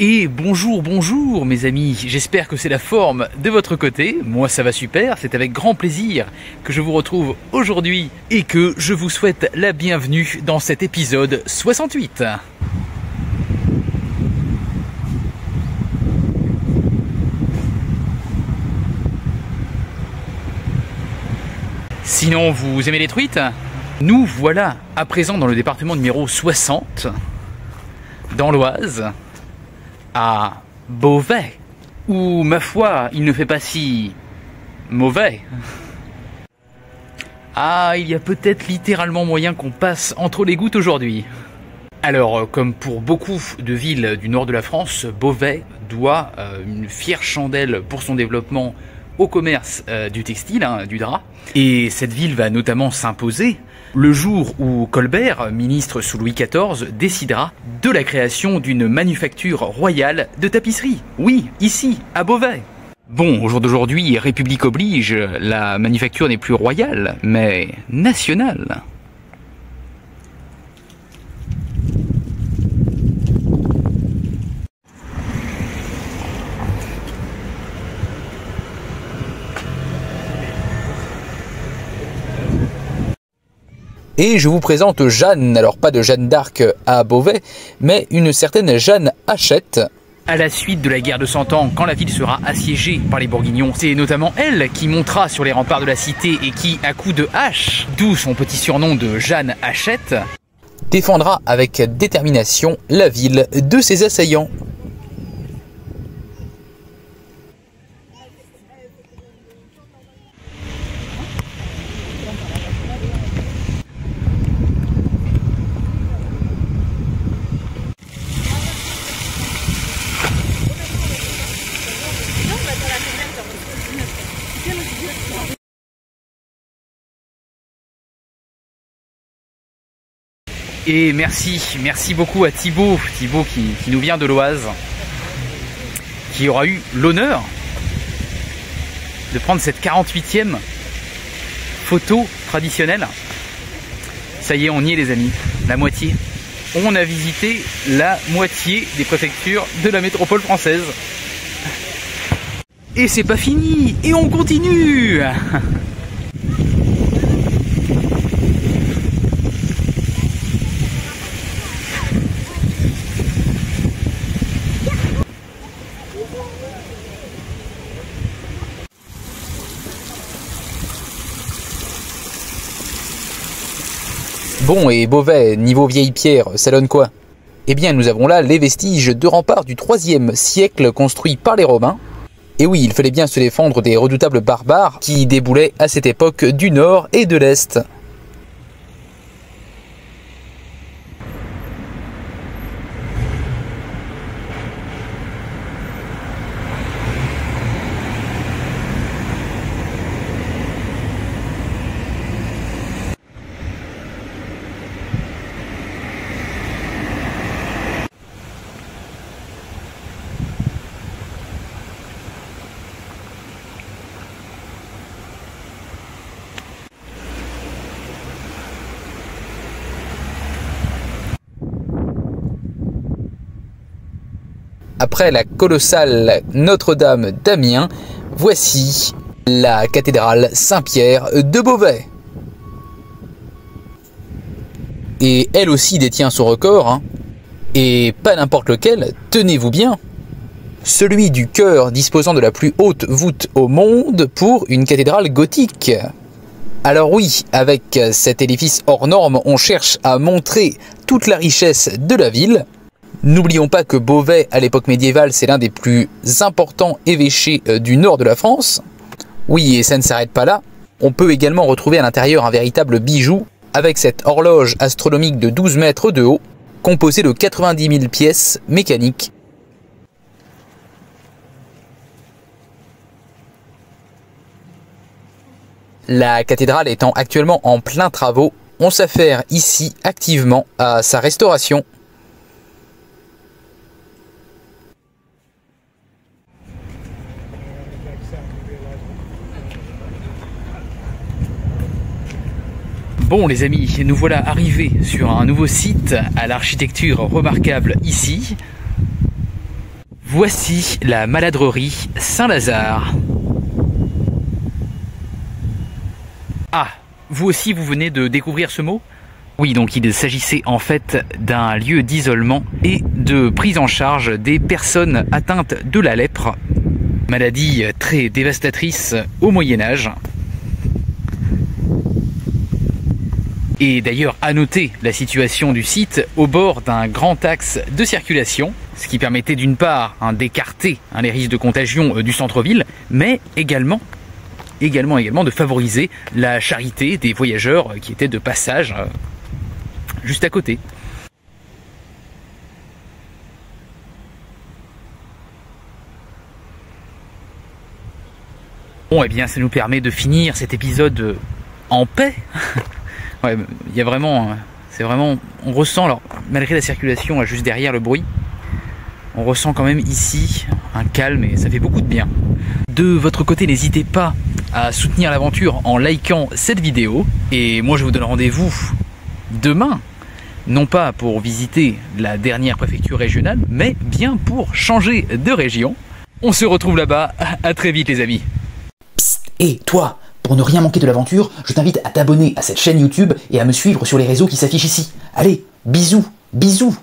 Et bonjour, bonjour mes amis, j'espère que c'est la forme de votre côté. Moi ça va super, c'est avec grand plaisir que je vous retrouve aujourd'hui et que je vous souhaite la bienvenue dans cet épisode 68. Sinon vous aimez les truites? Nous voilà à présent dans le département numéro 60, dans l'Oise, à Beauvais, où, ma foi, il ne fait pas si mauvais. Ah, il y a peut-être littéralement moyen qu'on passe entre les gouttes aujourd'hui. Alors, comme pour beaucoup de villes du nord de la France, Beauvais doit une fière chandelle pour son développement au commerce du textile, du drap. Et cette ville va notamment s'imposer le jour où Colbert, ministre sous Louis XIV, décidera de la création d'une manufacture royale de tapisserie. Oui, ici, à Beauvais. Bon, au jour d'aujourd'hui, République oblige, la manufacture n'est plus royale, mais nationale. Et je vous présente Jeanne, alors pas de Jeanne d'Arc à Beauvais, mais une certaine Jeanne Hachette. À la suite de la guerre de 100 ans, quand la ville sera assiégée par les Bourguignons, c'est notamment elle qui montera sur les remparts de la cité et qui, à coups de hache, d'où son petit surnom de Jeanne Hachette, défendra avec détermination la ville de ses assaillants. Et merci beaucoup à Thibaut qui nous vient de l'Oise, qui aura eu l'honneur de prendre cette 48e photo traditionnelle. Ça y est, on y est les amis, la moitié. On a visité la moitié des préfectures de la métropole française. Et c'est pas fini, et on continue. Bon, et Beauvais, niveau vieille pierre, ça donne quoi? Eh bien, nous avons là les vestiges de remparts du IIIe siècle construits par les Romains. Et oui, il fallait bien se défendre des redoutables barbares qui déboulaient à cette époque du nord et de l'est. Après la colossale Notre-Dame d'Amiens, voici la cathédrale Saint-Pierre de Beauvais. Et elle aussi détient son record, et pas n'importe lequel, tenez-vous bien, celui du chœur disposant de la plus haute voûte au monde pour une cathédrale gothique. Alors oui, avec cet édifice hors norme, on cherche à montrer toute la richesse de la ville. N'oublions pas que Beauvais, à l'époque médiévale, c'est l'un des plus importants évêchés du nord de la France. Oui, et ça ne s'arrête pas là. On peut également retrouver à l'intérieur un véritable bijou, avec cette horloge astronomique de 12 mètres de haut, composée de 90 000 pièces mécaniques. La cathédrale étant actuellement en plein travaux, on s'affaire ici activement à sa restauration. Bon les amis, nous voilà arrivés sur un nouveau site à l'architecture remarquable ici. Voici la maladrerie Saint-Lazare. Ah, vous aussi vous venez de découvrir ce mot? Oui, donc il s'agissait en fait d'un lieu d'isolement et de prise en charge des personnes atteintes de la lèpre, maladie très dévastatrice au Moyen-Âge. Et d'ailleurs, à noter la situation du site au bord d'un grand axe de circulation, ce qui permettait d'une part d'écarter les risques de contagion du centre-ville, mais également de favoriser la charité des voyageurs qui étaient de passage juste à côté. Bon, et bien ça nous permet de finir cet épisode en paix. Ouais, il y a vraiment, on ressent, alors malgré la circulation juste derrière le bruit, on ressent quand même ici un calme et ça fait beaucoup de bien. De votre côté, n'hésitez pas à soutenir l'aventure en likant cette vidéo. Et moi je vous donne rendez-vous demain, non pas pour visiter la dernière préfecture régionale, mais bien pour changer de région. On se retrouve là-bas, à très vite les amis. Psst, et toi, pour ne rien manquer de l'aventure, je t'invite à t'abonner à cette chaîne YouTube et à me suivre sur les réseaux qui s'affichent ici. Allez, bisous, bisous!